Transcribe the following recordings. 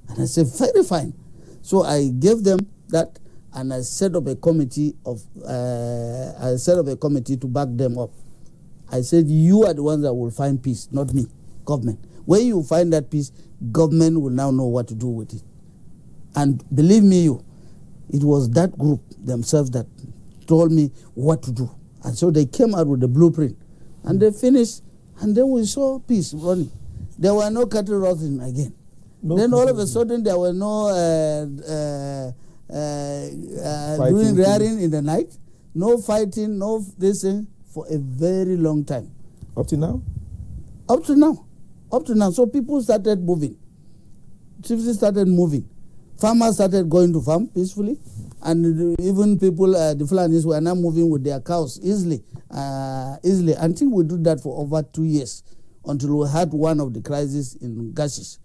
And I said, very fine. So I gave them that, and I set up a committee to back them up. I said, you are the ones that will find peace, not me, government. When you find that peace, government will now know what to do with it. And believe me, it was that group themselves that told me what to do. And so they came out with the blueprint. And they finished, and then we saw peace running. There were no cattle rustling again. Then all of a sudden, there were no doing rearing in the night, no fighting, no this thing for a very long time. Up to now? Up to now. So people started moving. Citizens started moving. Farmers started going to farm peacefully. And even people, the Fulanis were now moving with their cows easily. Until we did that for over 2 years, until we had one of the crises in Gashish,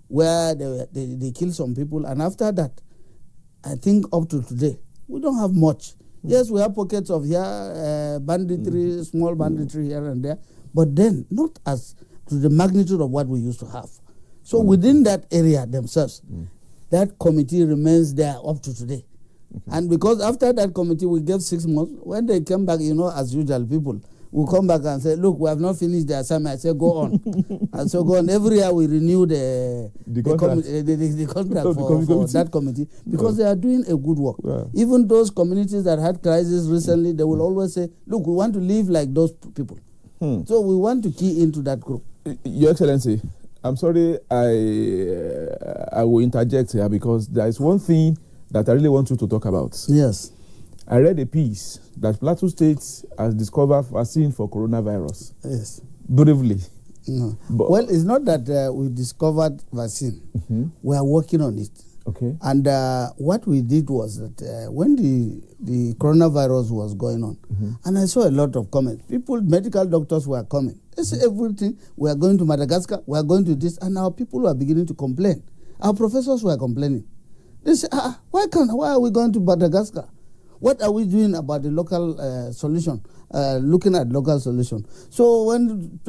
where they killed some people. And after that, I think up to today, we don't have much. Yes, we have pockets of here, banditry, small banditry here and there, but then not as to the magnitude of what we used to have. So within that area themselves, that committee remains there up to today. And because after that committee, we gave 6 months, when they came back, as usual, people will come back and say, look, we have not finished the assignment. I say, go on. And so go on. Every year we renew the contract for that committee, because they are doing a good work. Yeah. Even those communities that had crisis recently, they will always say, look, we want to live like those people. So we want to key into that group. Your Excellency, I'm sorry I will interject here, because there is one thing that I really want you to talk about. Yes. I read a piece that Plateau State has discovered vaccine for coronavirus. Yes. Bravely. No. Well, it's not that we discovered vaccine. We are working on it. Okay. And what we did was that when the coronavirus was going on, and I saw a lot of comments, medical doctors were coming. They said everything, we are going to Madagascar, we are going to this, and our people were beginning to complain. Our professors were complaining. They said, why are we going to Madagascar? What are we doing about the local solution? Looking at local solution. So when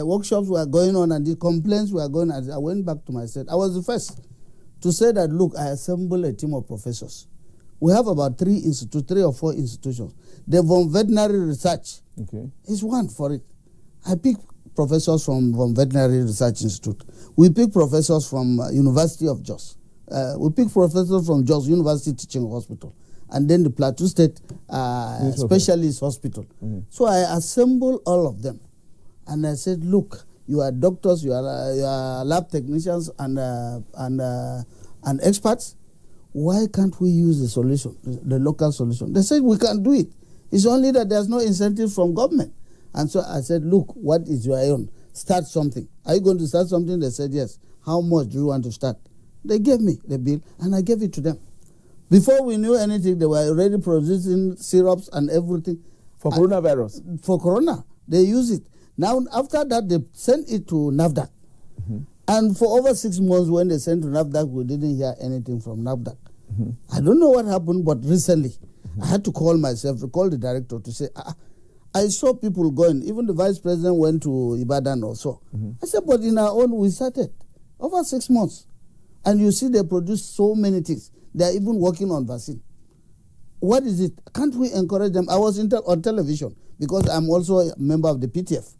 workshops were going on and the complaints were going on, I went back to my state. I was the first to say that, look, I assembled a team of professors. We have about 3 or 4 institutions. The Von Veterinary Research is one for it. I pick professors from Von Veterinary Research Institute. We pick professors from University of Jos. We pick professors from Jos University Teaching Hospital. And then the Plateau State Specialist Hospital. So I assembled all of them. And I said, look, you are doctors, you are lab technicians and experts. Why can't we use the solution, the local solution? They said we can do it. It's only that there's no incentive from government. And so I said, look, what is your own? Start something. Are you going to start something? They said, yes. How much do you want to start? They gave me the bill, and I gave it to them. Before we knew anything, they were already producing syrups and everything. For coronavirus? For corona. They use it. Now, after that, they sent it to NAFDAC. And for over 6 months, when they sent to NAFDAC, we didn't hear anything from NAFDAC. I don't know what happened, but recently, I had to call myself, to call the director to say, I saw people going. Even the vice president went to Ibadan or so. I said, but in our own, we started over 6 months. And you see, they produce so many things. They are even working on vaccine. What is it? Can't we encourage them? I was on television because I'm also a member of the PTF.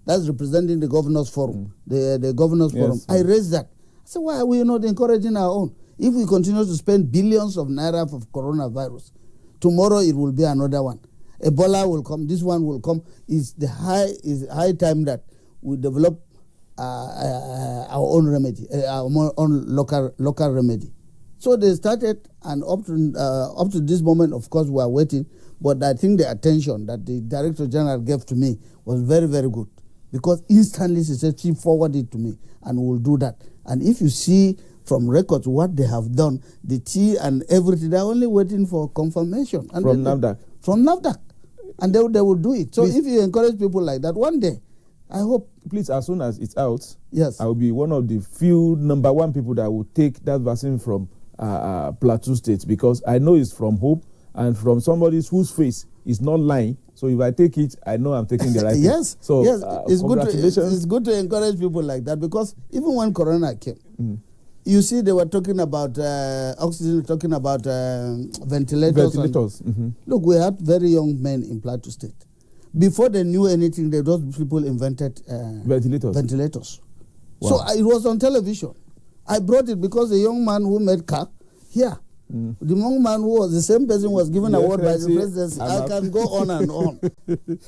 That's representing the Governors Forum, the Governors Forum. I raised that. I said, why are we not encouraging our own? If we continue to spend billions of naira for coronavirus, tomorrow it will be another one. Ebola will come. This one will come. It's high time that we develop our own remedy, our own local remedy. So they started, and up to this moment, of course, we are waiting. But I think the attention that the Director General gave to me was very, very good, because instantly she said she forwarded it to me, and we'll do that. And if you see from records what they have done, the tea and everything, they're only waiting for confirmation. And from NAFDAC? From NAFDAC. And they will do it. So please, if you encourage people like that, one day, I hope. Please, as soon as it's out, yes, I will be one of the few #1 people that will take that vaccine from Plateau State, because I know it's from hope and from somebody whose face is not lying. So if I take it, I know I'm taking the right yes, thing. So yes, it's good to encourage people like that, because even when Corona came, You see, they were talking about oxygen, talking about ventilators. Look, we had very young men in Plateau State. Before they knew anything, those people invented ventilators. Wow. So it was on television. I brought it because the young man who made car here, the young man who was the same person was given award by the presidency. I can go on and on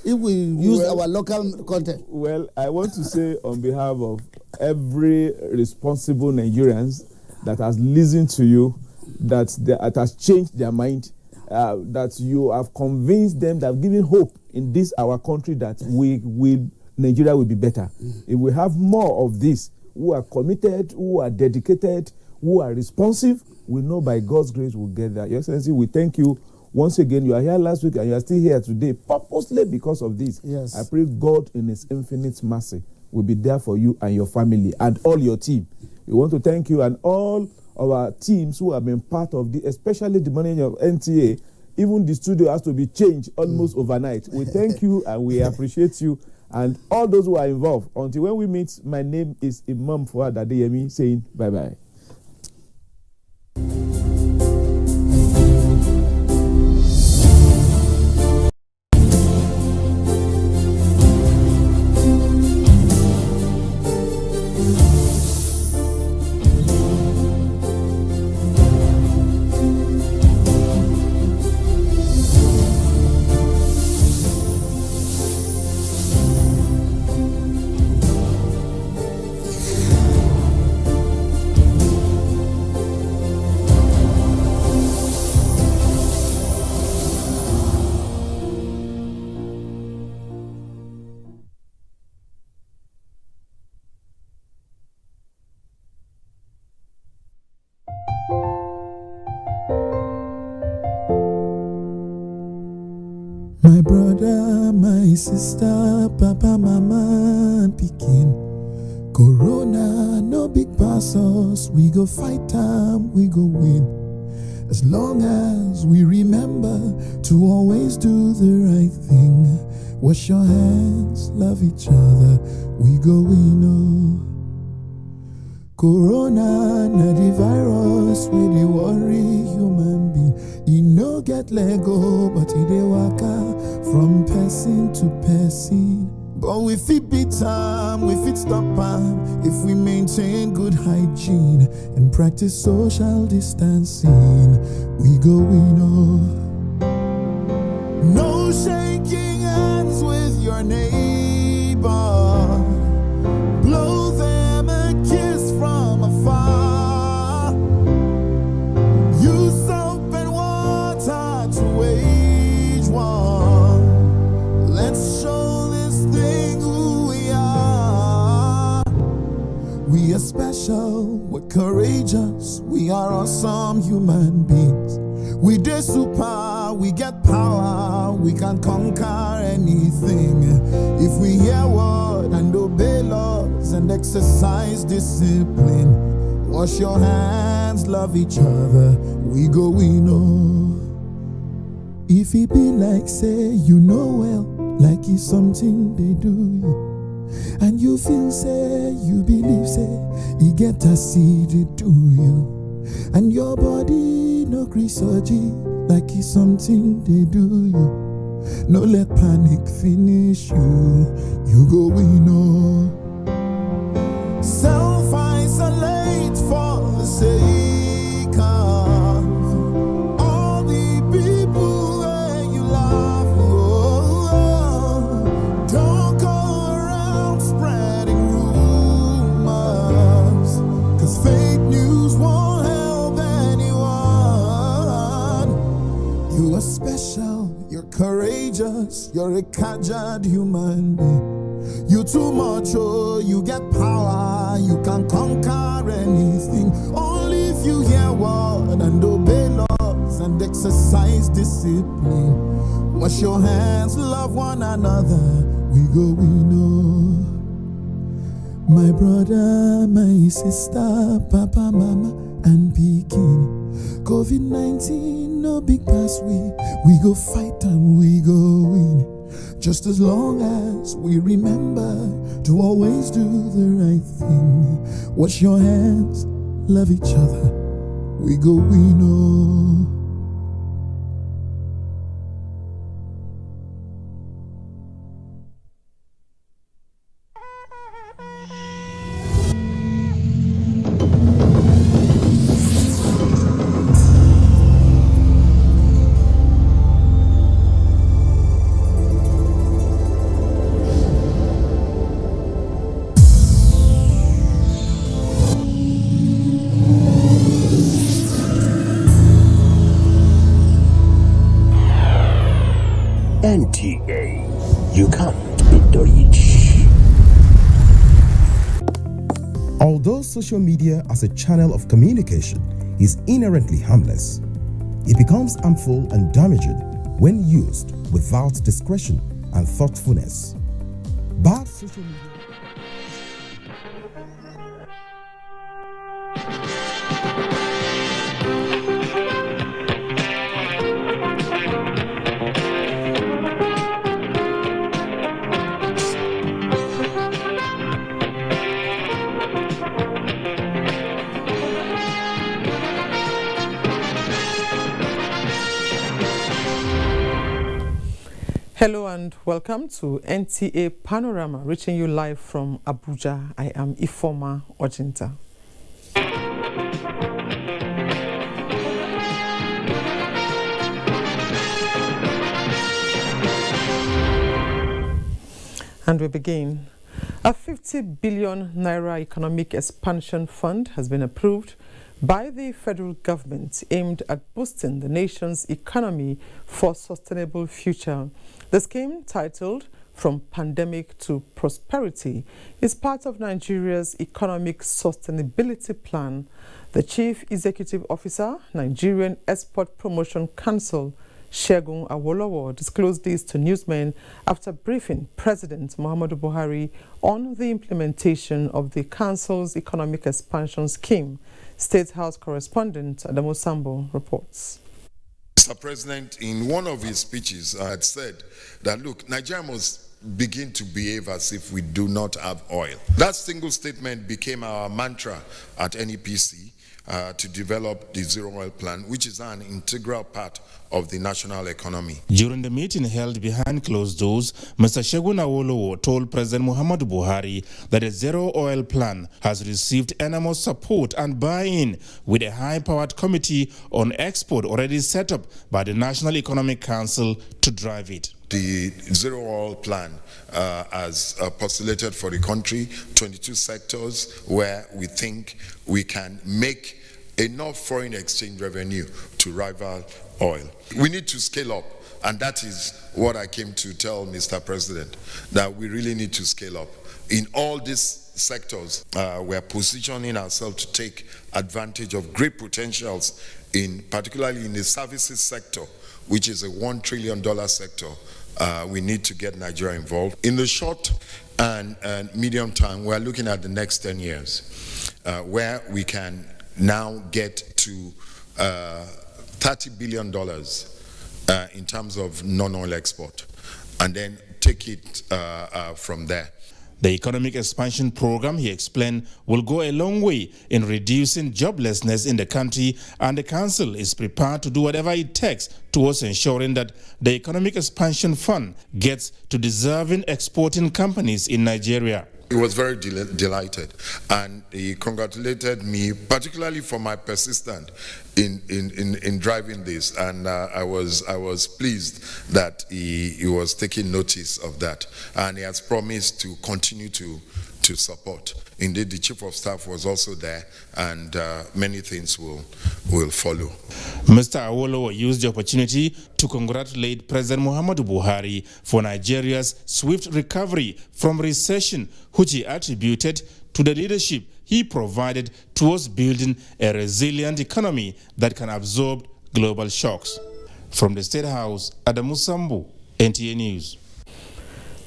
if we use our local content. Well, I want to say on behalf of every responsible Nigerians that has listened to you, that has changed their mind, that you have convinced them, that have given hope in this our country, that Nigeria will be better. If we have more of this, who are committed, who are dedicated, who are responsive, we know by God's grace we'll get there. Your Excellency, we thank you once again. You are here last week and you are still here today, purposely because of this. Yes. I pray God in His infinite mercy will be there for you and your family and all your team. We want to thank you and all of our teams who have been part of especially the management of NTA. Even the studio has to be changed almost overnight. We thank you and we appreciate you and all those who are involved. Until when we meet, my name is Imam Fuad Adeyemi saying bye-bye. My brother, my sister, papa, mama, and pikin. Corona, no big pass us. We go fight time, we go win. As long as we remember to always do the right thing. Wash your hands, love each other, we go win. Oh. Corona, na the virus, we dey worry human being. E no get Lego, but e dey waka from person to person. But we fit beat am, we fit stop am if we maintain good hygiene and practice social distancing. We go win. Oh. No shaking hands with your neighbor. Blow them a kiss from afar. Use soap and water to wage war. Let's show this thing who we are. We are special, we're courageous, we are awesome human beings. We dey super, we get power, we can conquer anything. If we hear word and obey laws and exercise discipline. Wash your hands, love each other, we go win. Oh. If it be like say you know well, like it's something they do you, and you feel say, you believe say, you get a seed they do you, and your body no grisogy, like it's something they do you. No let panic finish you, you go win. Oh. Self-isolate for the sake of all the people that you love. Oh, don't go around spreading rumors, 'cause fake news won't help anyone. You are special, you're courageous, you're a caged human being. You too much, oh, you get power, you can conquer anything. Only if you hear word and obey laws and exercise discipline. Wash your hands, love one another, we go win. Oh. My brother, my sister, papa, mama, and pikin. COVID-19, no big pass, we go fight and we go win. Just as long as we remember to always do the right thing. Wash your hands, love each other, we go win. Oh. NTA, you can't beat the rich. Although social media as a channel of communication is inherently harmless, it becomes harmful and damaging when used without discretion and thoughtfulness. Bad social media. Hello and welcome to NTA Panorama, reaching you live from Abuja. I am Ifoma Ojinta. And we begin. A 50 billion naira economic expansion fund has been approved by the federal government aimed at boosting the nation's economy for sustainable future. The scheme, titled From Pandemic to Prosperity, is part of Nigeria's Economic Sustainability Plan. The Chief Executive Officer, Nigerian Export Promotion Council, Segun Awolowo, disclosed this to newsmen after briefing President Muhammadu Buhari on the implementation of the Council's Economic Expansion Scheme. State House correspondent Adamu Sambo reports. Mr. President, in one of his speeches, had said that, look, Nigeria must begin to behave as if we do not have oil. That single statement became our mantra at NEPC to develop the Zero Oil Plan, which is an integral part of the national economy. During the meeting held behind closed doors, Mr. Segun Awolowo told President Muhammadu Buhari that the Zero Oil Plan has received enormous support and buy-in, with a high-powered committee on export already set up by the National Economic Council to drive it. The Zero Oil Plan has postulated for the country 22 sectors where we think we can make enough foreign exchange revenue to rival oil. We need to scale up, and that is what I came to tell Mr. President, that we really need to scale up. In all these sectors, we're positioning ourselves to take advantage of great potentials, particularly in the services sector, which is a $1 trillion sector. We need to get Nigeria involved. In the short and medium term, we're looking at the next 10 years, where we can now get to $30 billion in terms of non-oil export, and then take it from there. The economic expansion program, he explained, will go a long way in reducing joblessness in the country, and the council is prepared to do whatever it takes towards ensuring that the economic expansion fund gets to deserving exporting companies in Nigeria. He was very delighted, and he congratulated me, particularly for my persistence in driving this, and I was pleased that he was taking notice of that, and he has promised to continue to support. Indeed, the Chief of Staff was also there, and many things will follow. Mr. Awolowo used the opportunity to congratulate President Muhammadu Buhari for Nigeria's swift recovery from recession, which he attributed to the leadership he provided towards building a resilient economy that can absorb global shocks. From the State House, Adamu Sambu, NTA News.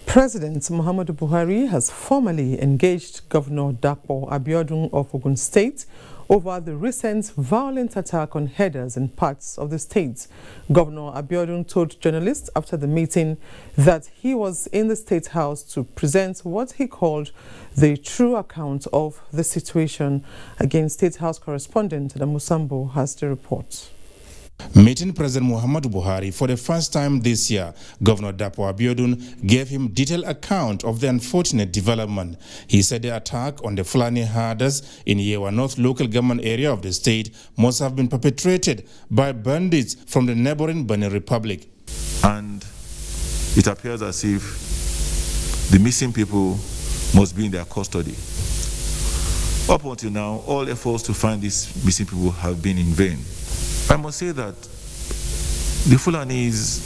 President Muhammadu Buhari has formally engaged Governor Dapo Abiodun of Ogun State over the recent violent attack on herders in parts of the state. Governor Abiodun told journalists after the meeting that he was in the State House to present what he called the true account of the situation. Again, State House correspondent Adamu Sambo has the report. Meeting President Muhammadu Buhari for the first time this year, Governor Dapo Abiodun gave him detailed account of the unfortunate development. He said the attack on the Fulani herders in Yewa North local government area of the state must have been perpetrated by bandits from the neighboring Benin Republic. And it appears as if the missing people must be in their custody. Up until now, all efforts to find these missing people have been in vain. I must say that the Fulanis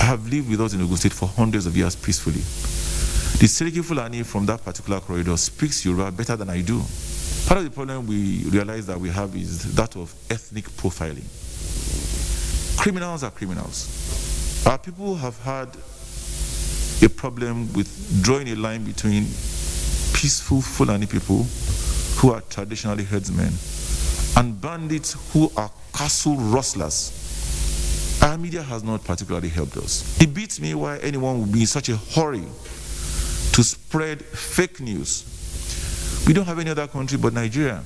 have lived with us in Ogun State for hundreds of years peacefully. The Seriki Fulani from that particular corridor speaks Yoruba better than I do. Part of the problem we realize that we have is that of ethnic profiling. Criminals are criminals. Our people have had a problem with drawing a line between peaceful Fulani people who are traditionally herdsmen and bandits who are castle rustlers. Our media has not particularly helped us. It beats me why anyone would be in such a hurry to spread fake news. We don't have any other country but Nigeria.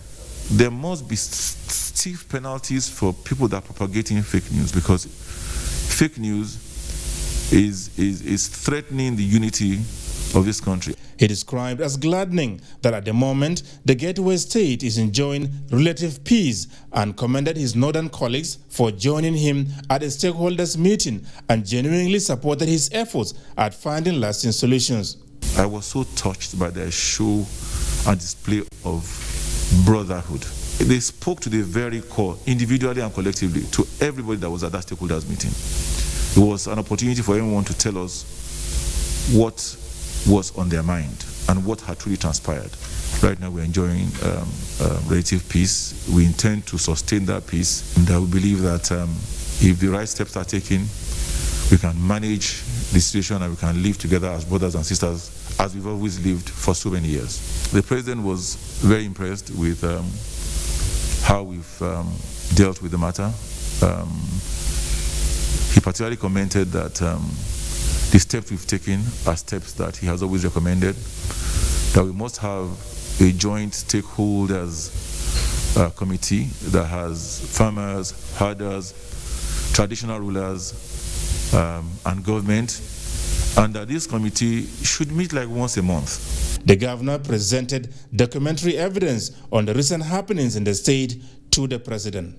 There must be stiff penalties for people that are propagating fake news, because fake news is threatening the unity of this country. He described as gladdening that at the moment the Gateway State is enjoying relative peace and commended his northern colleagues for joining him at a stakeholders meeting and genuinely supported his efforts at finding lasting solutions. I was so touched by their show and display of brotherhood. They spoke to the very core, individually and collectively, to everybody that was at that stakeholders meeting. It was an opportunity for everyone to tell us what was on their mind and what had truly transpired. Right now we're enjoying relative peace. We intend to sustain that peace, and I believe that if the right steps are taken, we can manage the situation and we can live together as brothers and sisters as we've always lived for so many years. The president was very impressed with how we've dealt with the matter. He particularly commented that the steps we've taken are steps that he has always recommended, that we must have a joint stakeholders committee that has farmers, herders, traditional rulers, and government, and that this committee should meet like once a month. The governor presented documentary evidence on the recent happenings in the state to the president.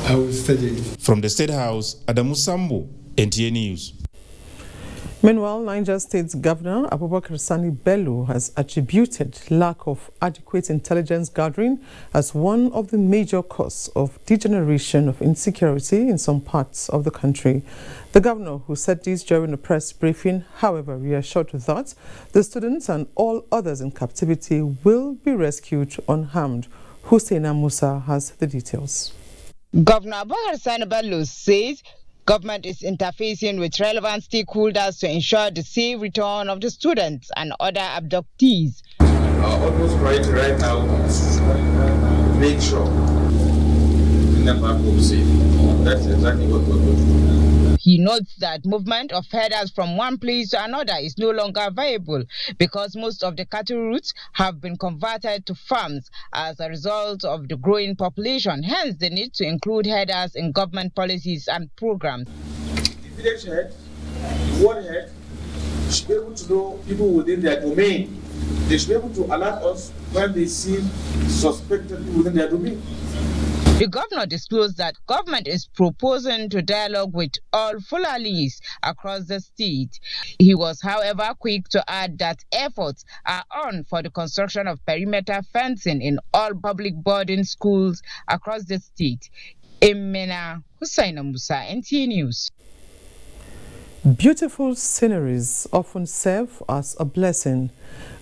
I will study. From the State House, Adamu Sambu, NTA News. Meanwhile, Niger State's Governor Abubakar Sani Bello has attributed lack of adequate intelligence gathering as one of the major causes of degeneration of insecurity in some parts of the country. The governor, who said this during a press briefing, however, reassured that the students and all others in captivity will be rescued unharmed. Husseina Musa has the details. Governor Abubakar Sani Bello says government is interfacing with relevant stakeholders to ensure the safe return of the students and other abductees. Almost right now, make sure we never go safe. That's exactly what we're going to do. He notes that movement of herders from one place to another is no longer viable because most of the cattle routes have been converted to farms as a result of the growing population. Hence, the need to include herders in government policies and programs. The village head, the ward head, should be able to know people within their domain. They should be able to alert us when they see suspected people within their domain. The governor disclosed that government is proposing to dialogue with all Fulanis across the state. He was, however, quick to add that efforts are on for the construction of perimeter fencing in all public boarding schools across the state. Emena Husseina Musa, NTA News. Beautiful sceneries often serve as a blessing,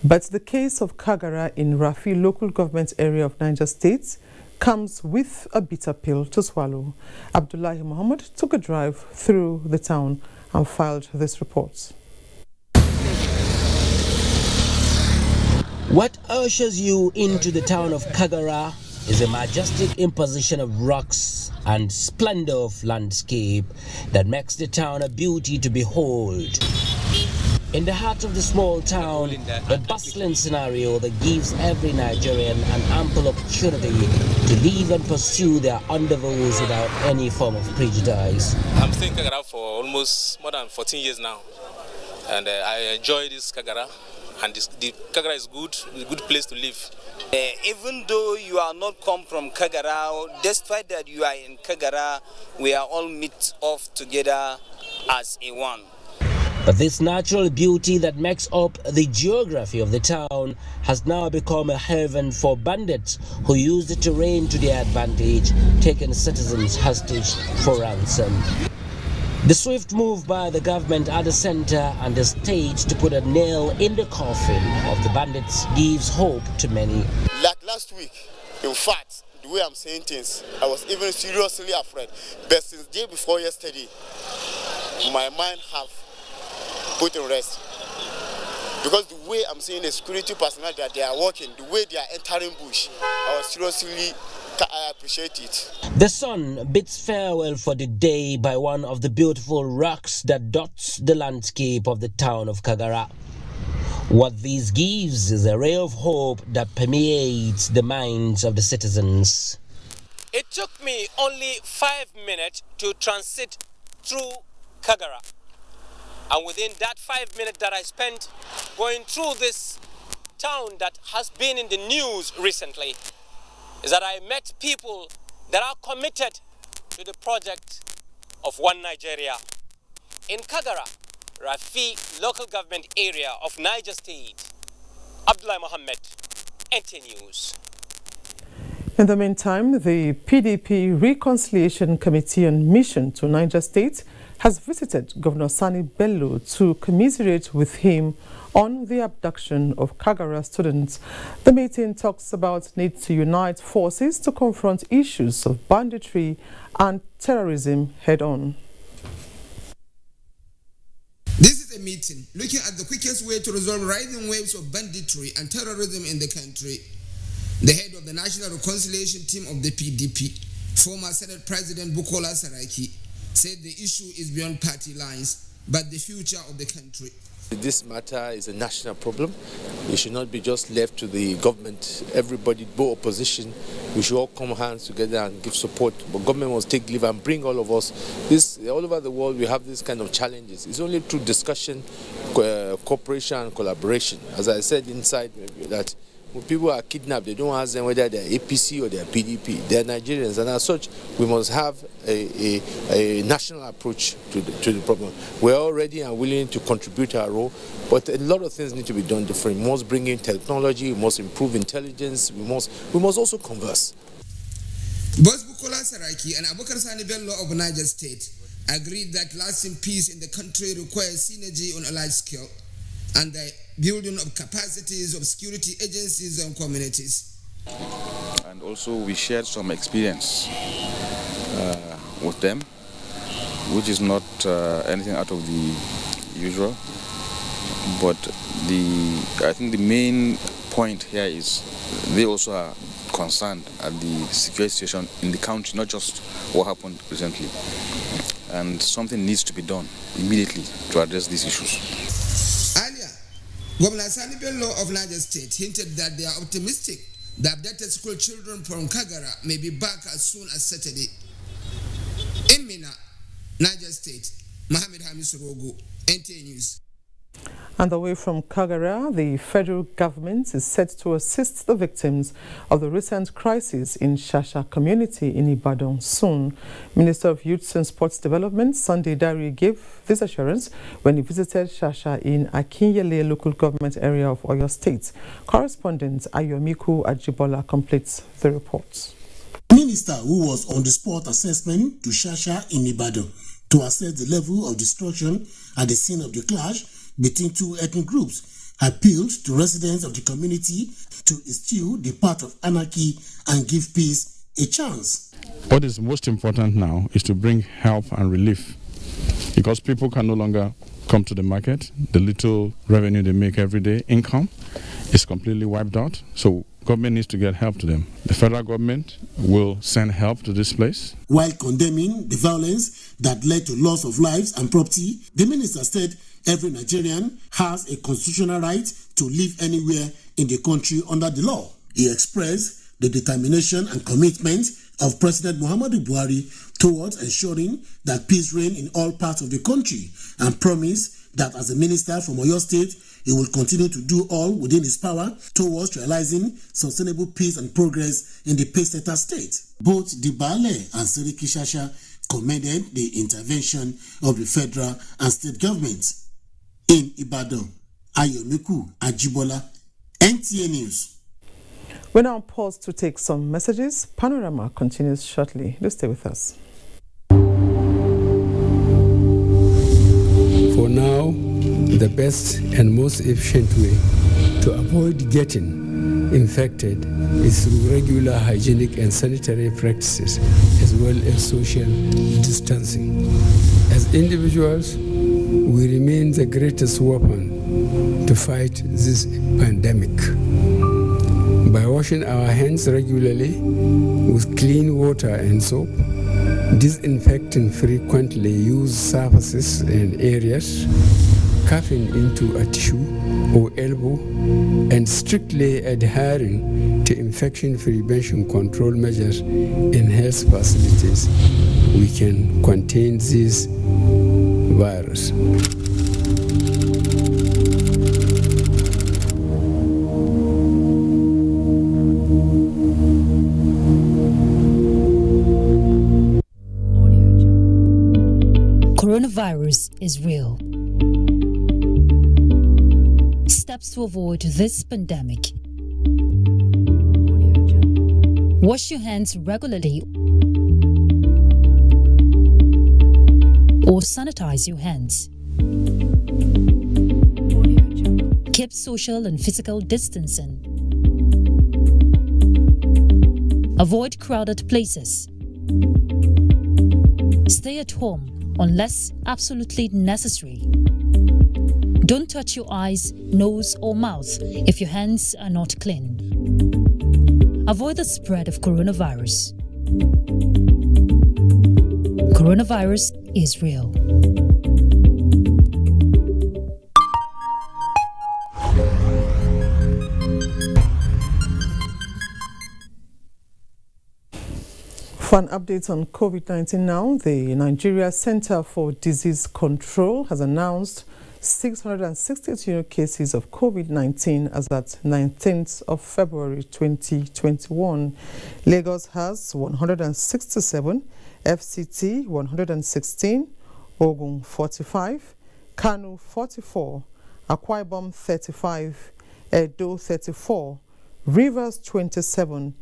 but the case of Kagara in Rafi local government area of Niger State comes with a bitter pill to swallow. Abdullahi Muhammad took a drive through the town and filed this report. What ushers you into the town of Kagara is a majestic imposition of rocks and splendor of landscape that makes the town a beauty to behold. In the heart of the small town, a bustling scenario that gives every Nigerian an ample opportunity to live and pursue their endeavors without any form of prejudice. I'm staying in Kagara for almost more than 14 years now, and I enjoy this Kagara, and the Kagara is good, a good place to live. Even though you are not come from Kagara, despite that you are in Kagara, we are all meet off together as a one. But this natural beauty that makes up the geography of the town has now become a haven for bandits who use the terrain to their advantage, taking citizens hostage for ransom. The swift move by the government at the center and the state to put a nail in the coffin of the bandits gives hope to many. Like last week, in fact, the way I'm saying things, I was even seriously afraid. But since the day before yesterday, my mind have put in rest. Because the way I'm seeing the security personnel that they are working, the way they are entering bush, I was seriously, I appreciate it. The sun bids farewell for the day by one of the beautiful rocks that dots the landscape of the town of Kagara. What this gives is a ray of hope that permeates the minds of the citizens. It took me only 5 minutes to transit through Kagara. And within that 5 minutes that I spent going through this town that has been in the news recently, is that I met people that are committed to the project of One Nigeria. In Kagara, Rafi local government area of Niger State, Abdullah Mohammed, NTA News. In the meantime, the PDP Reconciliation Committee on mission to Niger State has visited Governor Sani Bello to commiserate with him on the abduction of Kagara students. The meeting talks about need to unite forces to confront issues of banditry and terrorism head-on. This is a meeting looking at the quickest way to resolve rising waves of banditry and terrorism in the country. The head of the National Reconciliation Team of the PDP, former Senate President Bukola Saraki, said the issue is beyond party lines, but the future of the country. This matter is a national problem. It should not be just left to the government. Everybody, both opposition, we should all come hands together and give support. But government must take leave and bring all of us. All over the world, we have this kind of challenges. It's only through discussion, cooperation, and collaboration. As I said inside, that when people are kidnapped, they don't ask them whether they're APC or they're PDP. They're Nigerians, and as such, we must have a national approach to the problem. We're all ready and willing to contribute our role, but a lot of things need to be done different. We must bring in technology, we must improve intelligence, we must also converse. Both Bukola Saraki and Abubakar Sani Bello of Niger State agreed that lasting peace in the country requires synergy on a large scale and the building of capacities of security agencies and communities. And also we shared some experience with them, which is not anything out of the usual. But I think the main point here is they also are concerned at the security situation in the country, not just what happened recently. And something needs to be done immediately to address these issues. Governor Sani Bello of Niger State hinted that they are optimistic that abducted school children from Kagara may be back as soon as Saturday. In Mina, Niger State, Mohammed Hamis Rogo, NTA News. And away from Kagara, the federal government is set to assist the victims of the recent crisis in Shasha community in Ibadan soon. Minister of Youth and Sports Development, Sunday Dari, gave this assurance when he visited Shasha in Akinyele local government area of Oyo State. Correspondent Ayomiku Ajibola completes the report. Minister, who was on the spot assessment to Shasha in Ibadan to assess the level of destruction at the scene of the clash between two ethnic groups, appealed to residents of the community to eschew the path of anarchy and give peace a chance. What is most important now is to bring help and relief, because people can no longer come to the market. The little revenue they make every day, income, is completely wiped out. So Government needs to get help to them. The federal government will send help to this place. While condemning the violence that led to loss of lives and property, the minister said every Nigerian has a constitutional right to live anywhere in the country under the law. He expressed the determination and commitment of President Muhammadu Buhari towards ensuring that peace reign in all parts of the country, and promised that as a minister from Oyo State, he will continue to do all within his power towards realizing sustainable peace and progress in the Paysetter state. Both the Bale and Seriki Shasha commended the intervention of the federal and state governments. In Ibadan, Ayomiku Ajibola, NTA News. We now pause to take some messages. Panorama continues shortly. Do stay with us. For now, the best and most efficient way to avoid getting infected is through regular hygienic and sanitary practices, as well as social distancing. As individuals, we remain the greatest weapon to fight this pandemic. By washing our hands regularly with clean water and soap, disinfecting frequently used surfaces and areas, coughing into a tissue or elbow, and strictly adhering to infection prevention control measures in health facilities, we can contain this virus. Coronavirus is real. Steps to avoid this pandemic. Wash your hands regularly or sanitize your hands. Keep social and physical distancing. Avoid crowded places. Stay at home unless absolutely necessary. Don't touch your eyes, nose, or mouth if your hands are not clean. Avoid the spread of coronavirus. Coronavirus is real. For an update on COVID-19 now, the Nigeria Center for Disease Control has announced 662 new cases of COVID-19 as at 19th of February 2021. Lagos has 167, FCT 116, Ogun 45, Kano 44, Akwa Ibom 35, Edo 34, Rivers 27,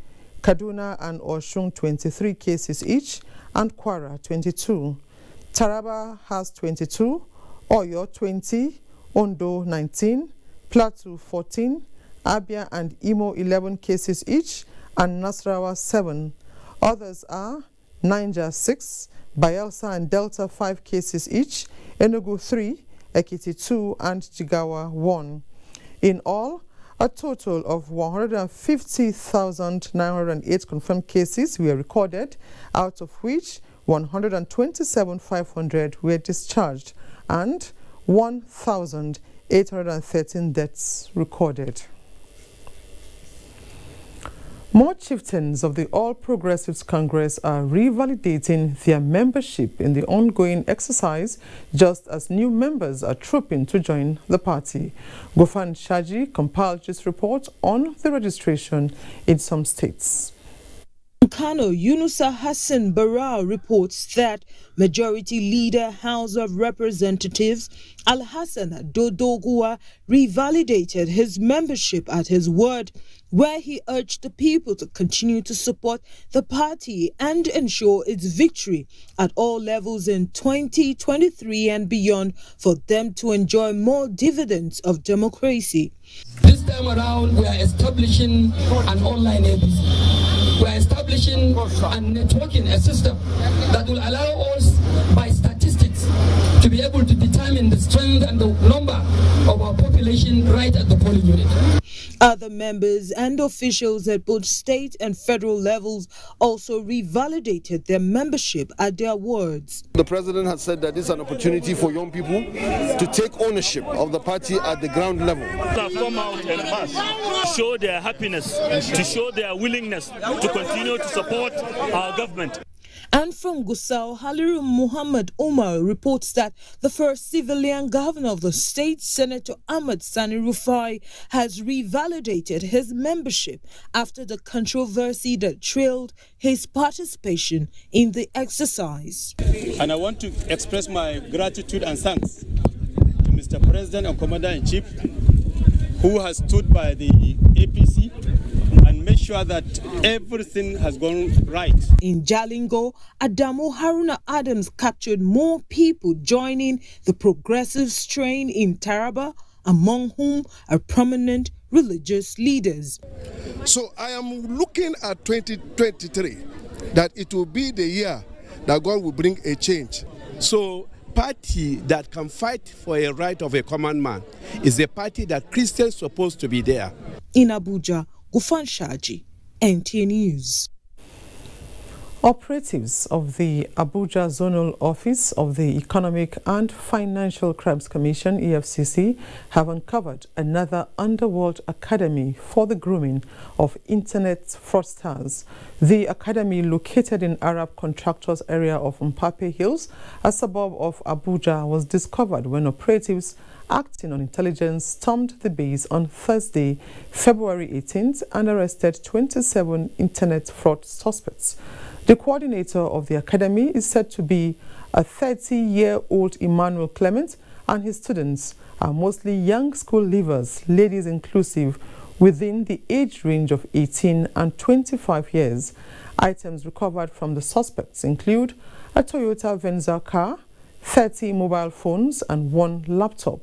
Kaduna and Osun 23 cases each, and Kwara 22. Taraba has 22, Oyo 20, Ondo 19, Plateau 14, Abia and Imo 11 cases each, and Nasarawa 7. Others are Niger 6, Bayelsa and Delta 5 cases each, Enugu 3, Ekiti 2, and Jigawa 1. In all, a total of 150,908 confirmed cases were recorded, out of which 127,500 were discharged and 1,813 deaths recorded. More chieftains of the All Progressives Congress are revalidating their membership in the ongoing exercise, just as new members are trooping to join the party. Gofan Shaji compiled this report on the registration in some states. Kano Yunusa Hassan Barao reports that Majority Leader House of Representatives Al-Hassan Dodogua revalidated his membership at his word, where he urged the people to continue to support the party and ensure its victory at all levels in 2023 and beyond, for them to enjoy more dividends of democracy. This time around, we are establishing an online ABC. We are establishing and networking a system that will allow us, by statistics, to be able to determine the strength and the number of our population right at the polling unit. Other members and officials at both state and federal levels also revalidated their membership at their wards. The president has said that this is an opportunity for young people to take ownership of the party at the ground level. Come out and mass, show their happiness, to show their willingness to continue to support our government. And from Gusau, Haliru Muhammad Umar reports that the first civilian governor of the state, Senator Ahmad Sani Rufai, has revalidated his membership after the controversy that trailed his participation in the exercise. And I want to express my gratitude and thanks to Mr. President and Commander-in-Chief, who has stood by the APC and made sure that everything has gone right. In Jalingo, Adamu Haruna Adams captured more people joining the progressive strain in Taraba, among whom are prominent religious leaders. So I am looking at 2023, that it will be the year that God will bring a change. So party that can fight for a right of a common man is a party that Christians are supposed to be there. In Abuja, Gufan Shaji, NTA News. Operatives of the Abuja Zonal Office of the Economic and Financial Crimes Commission, EFCC, have uncovered another underworld academy for the grooming of internet fraudsters. The academy, located in Arab contractors area of Mpape Hills, a suburb of Abuja, was discovered when operatives acting on intelligence stormed the base on Thursday, February 18th, and arrested 27 internet fraud suspects. The coordinator of the academy is said to be a 30-year-old Emmanuel Clement, and his students are mostly young school leavers, ladies inclusive, within the age range of 18 and 25 years. Items recovered from the suspects include a Toyota Venza car, 30 mobile phones, and 1 laptop.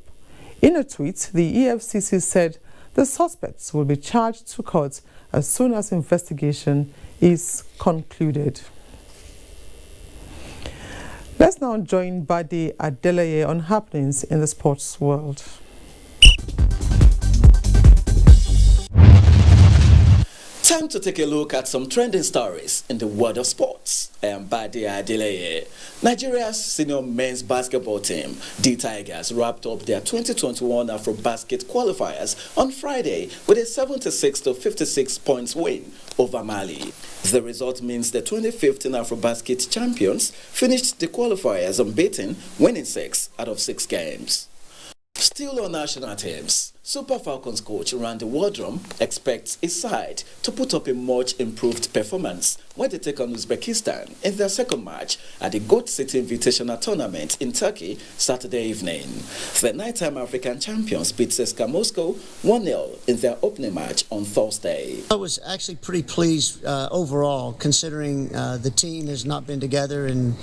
In a tweet, the EFCC said the suspects will be charged to court as soon as investigation is concluded. Let's now join Bade Adeleye on happenings in the sports world. Time to take a look at some trending stories in the world of sports. I am Bade Adeleye. Nigeria's senior men's basketball team, the Tigers, wrapped up their 2021 AfroBasket qualifiers on Friday with a 76-56 points win over Mali. The result means the 2015 AfroBasket champions finished the qualifiers unbeaten, winning 6 out of 6 games. Still on national teams, Super Falcons coach Randy Wardrum expects his side to put up a much improved performance when they take on Uzbekistan in their second match at the Goat City Invitational Tournament in Turkey Saturday evening. The nighttime African champions beat CSKA Moscow 1-0 in their opening match on Thursday. I was actually pretty pleased overall, considering the team has not been together in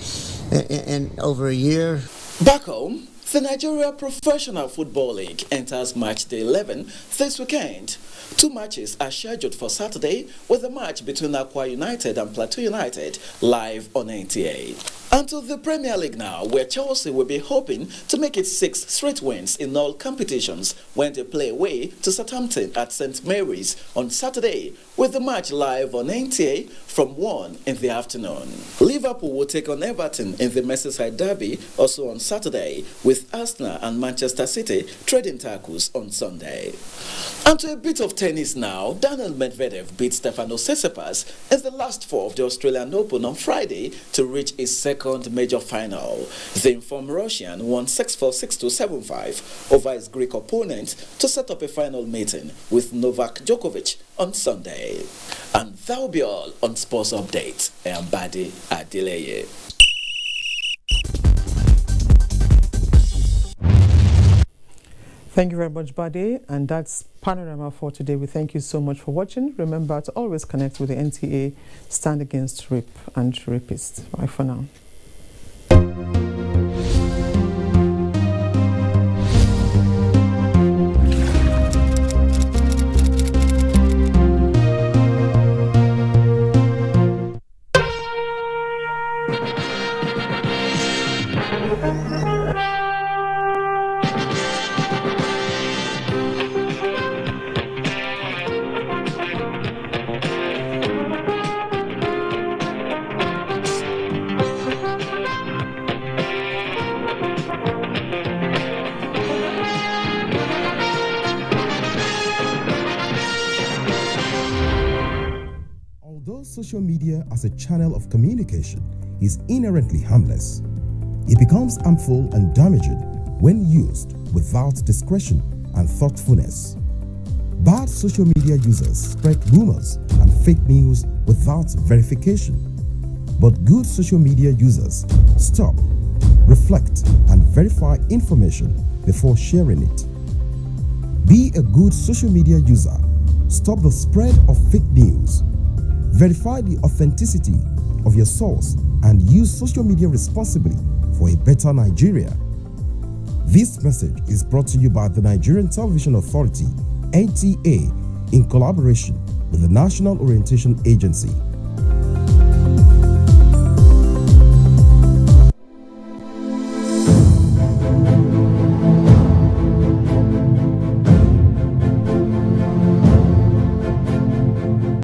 over a year. Back home, the Nigeria Professional Football League enters match day 11 this weekend. 2 matches are scheduled for Saturday, with a match between Akwa United and Plateau United live on NTA. And to the Premier League now, where Chelsea will be hoping to make it 6 straight wins in all competitions when they play away to Southampton at St. Mary's on Saturday, with the match live on NTA from 1 in the afternoon. Liverpool will take on Everton in the Merseyside Derby also on Saturday, with Arsenal and Manchester City trading tackles on Sunday. And to a bit of tennis now, Daniel Medvedev beat Stefanos Tsitsipas in the last 4 of the Australian Open on Friday to reach his second major final. The informed Russian won 6-4, 6-2, 7-5 over his Greek opponent to set up a final meeting with Novak Djokovic on Sunday. And that will be all on Sports Update. I am Bade Adeleye. Thank you very much, Bade, and that's Panorama for today. We thank you so much for watching. Remember to always connect with the NTA, stand against rape and rapists. Bye for now. Although social media as a channel of communication is inherently harmless, it becomes harmful and damaging when used without discretion and thoughtfulness. Bad social media users spread rumors and fake news without verification. But good social media users stop, reflect, and verify information before sharing it. Be a good social media user. Stop the spread of fake news. Verify the authenticity of your source and use social media responsibly for a better Nigeria. This message is brought to you by the Nigerian Television Authority, NTA, in collaboration with the National Orientation Agency.